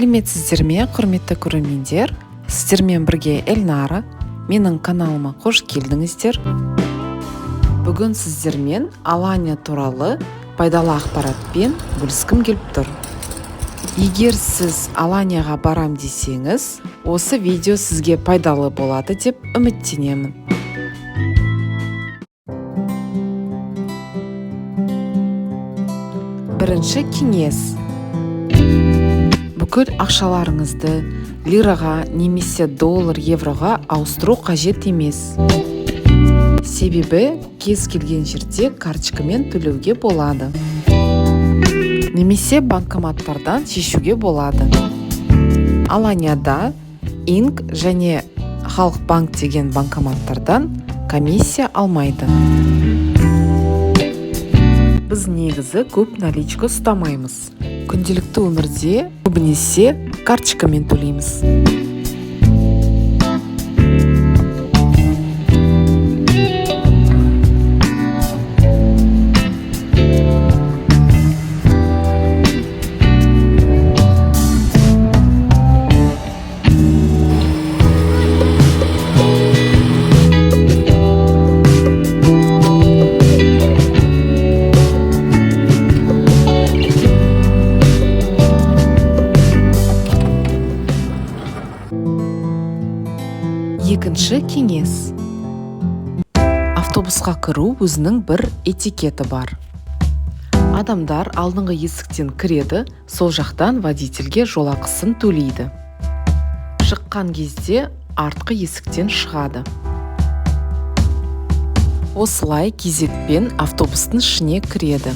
сәлеметсіздер ме, құрметті көрермендер? Сіздермен бірге Эльнара. Менің каналыма қош келдіңіздер. Бүгін сіздермен Алания туралы пайдалы ақпаратпен бөліскім келіп тұр. Егер сіз Аланияға барам десеңіз, осы видео сізге пайдалы болады деп үміттенемін. Бірінші кеңес. Бүкіл ақшаларыңызды лираға немесе доллар, евроға ауыстыру қажет емес. Себебі кез келген жерде карточкамен төлеуге болады. Немесе банкоматтардан шешуге болады. Аланияда Инк және Халық банк деген банкоматтардан комиссия алмайды. Біз негізі көп наличка ұстамаймыз. Күнделікті өмірде көбінесе карточкамен төлейміз. Екінші кеңес. Автобусқа кіру өзінің бір этикеті бар. Адамдар алдыңғы есіктен кіреді, сол жақтан водительге жолақысын төлейді. Шыққан кезде артқы есіктен шығады. Осылай кезекпен автобустың ішіне кіреді.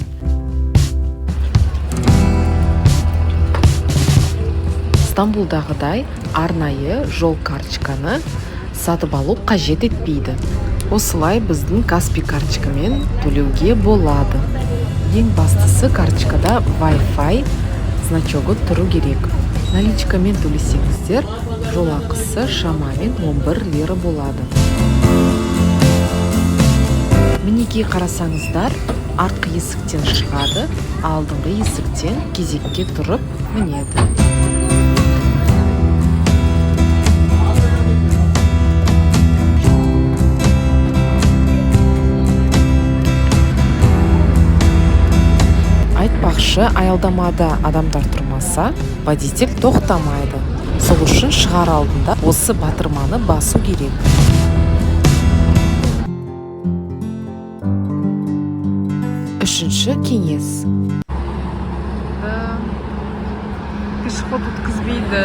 Стамбулдағыдай арнайы жол карточканы сатып алу қажет етпейді. Осылай біздің Каспий карточкамен төлеуге болады. Ең бастысы карточкада Wi-Fi значогы тұру керек. Наличкамен төлесеңіздер, жолақысы шамамен 11 лира болады. Мінекей қарасаңыздар, артқы есіктен шығады, алдыңғы есіктен кезекке тұрып мінеді. Айтпақшы, аялдамада адамдар тұрмаса, водитель тоқтамайды. Сол үшін шығар алдында осы батырманы басу керек. Үшінші кеңес. Пешеход өткізбейді.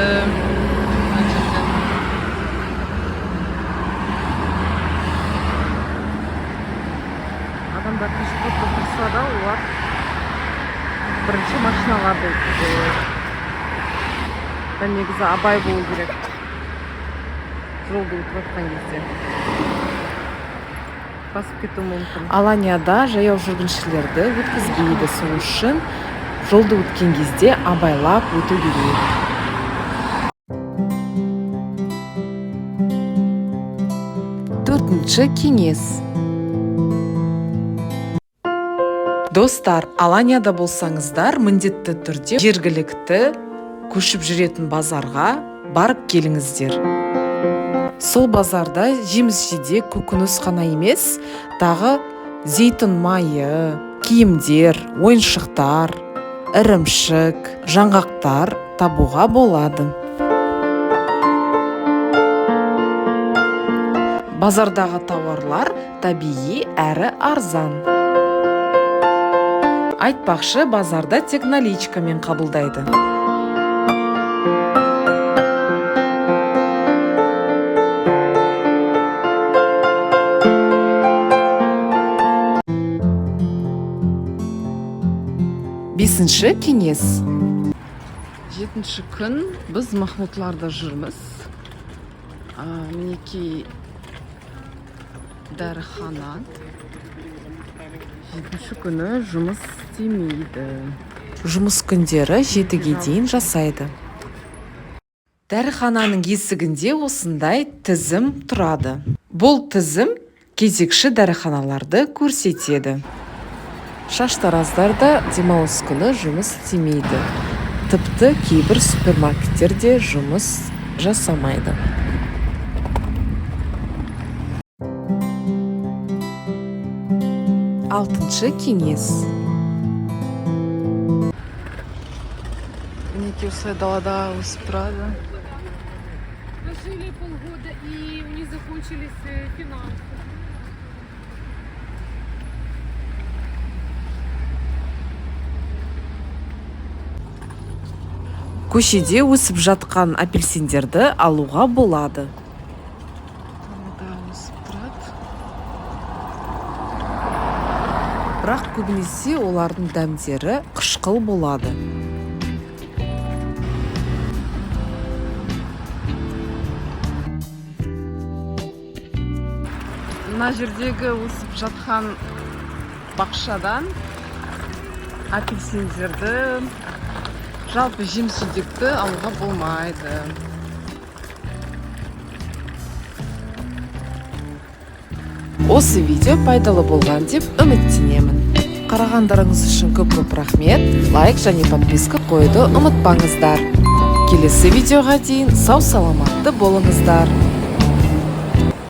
Адамдар пешеход отырса да, олар бірінші машиналарды өткізеді. Негізі абай болу керек. Жолда өтіп жатқан кезде. Басып кету мүмкін. Аланияда жаяу жүргіншілерді өткізбейді. Сол үшін жолда өткен кезде абайлап өту керек. Төртінші кеңес. Достар, Аланияда болсаңыздар, міндетті түрде жергілікті көшіп жүретін базарға барып келіңіздер. Сол базарда жеміс-жидек, көкөніс қана емес, тағы зейтін майы, киімдер, ойыншықтар, ірімшік, жаңғақтар табуға болады. Базардағы тауарлар табиғи әрі арзан. Айтпақшы, базарда тек наличкамен қабылдайды. Бесінші кеңес. Жетінші күн біз Махмутларда жүрміз. Мінекей дәріхана. Жетінші күні жұмыс істемейді. Жұмыс күндері 7-ге дейін жасайды. Дәріхананың есігінде осындай тізім тұрады. Бұл тізім кезекші дәріханаларды көрсетеді. Шаштараздарда демалыс күні жұмыс істемейді. тіпті кейбір супермаркеттерде жұмыс жасамайды. Алтыншы кеңес. Мінекей осылай далада өсіп тұрады. Пожили полгода и у них закончились финансы. Көшеде өсіп жатқан апельсиндерді алуға болады. Далада өсіп тұрады. Бірақ көбінесе олардың дәмдері қышқыл болады. Мына жердегі өсіп жатқан бақшадан апельсиндерді, жалпы жеміс-жидекті алуға болмайды. Осы видео пайдалы болған деп үміттенемін. Қарағандарыңыз үшін көп рахмет. Лайк және подписка қоюды ұмытпаңыздар. Келесі видеоға дейін сау саламатты болыңыздар.